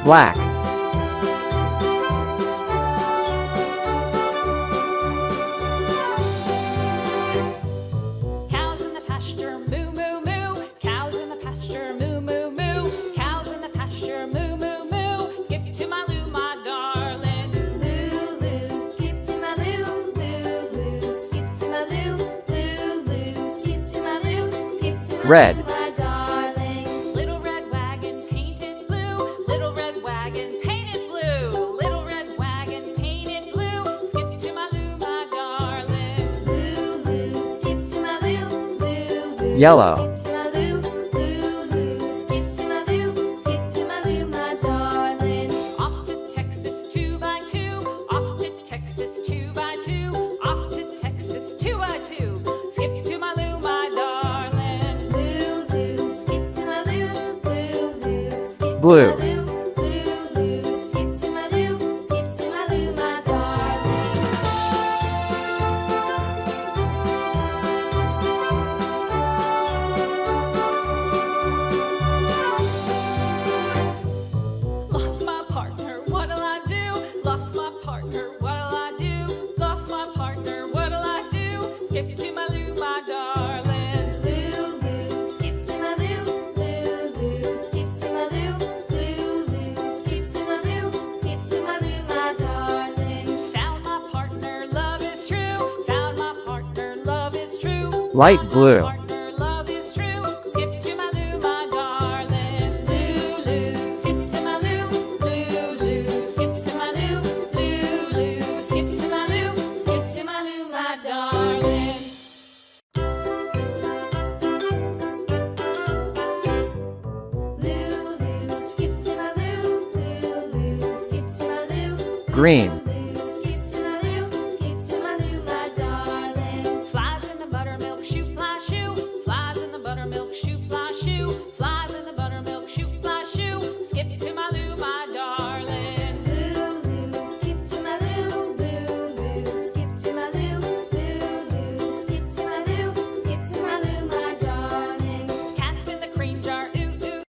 Black. Cows in the pasture, moo, moo, moo. Cows in the pasture, moo, moo, moo. Cows in the pasture, moo, moo, moo. Skip to my loo, my darling. Loo, loo, skip to my loo. Loo, loo, skip to my loo. Loo, loo, skip to my loo. Skip to my Red. loo, my darling. Little red wagon painted blue. Little red wagon painted blue. Little red wagon painted blue. Skip to my loo, my darling. Loo, loo, skip to my loo. Loo, loo, Yellow. skip to my loo. Loo, loo, skip to my loo. Skip to my loo, my darling. Off to Texas 2x2. Off to Texas 2x2. Off to Texas 2x2. Skip to my loo, my darling. Loo, loo, skip to my loo. Loo, loo, skip Blue. to my loo. Loo, loo, skip to my loo. Skip to my loo, my darling. Lost my partner, what'll I do? Lost my partner, what'll I do? Lost my partner, what'll I do? Skip to my loo, my darling. Loo, loo, skip to my loo. Loo, loo, skip to my loo. Loo, loo, skip to my loo. Skip to my loo, my darling. Found my partner, love is true. Found my partner, love is true. Light Found my blue. partner, love is true. Skip to my loo, my darling. Loo, loo, skip to my loo. Loo, loo, skip to my loo. Loo, loo, skip to my loo. Skip to my loo, my darling. Loo, loo, skip to my loo. Loo, loo, skip to my loo. Green.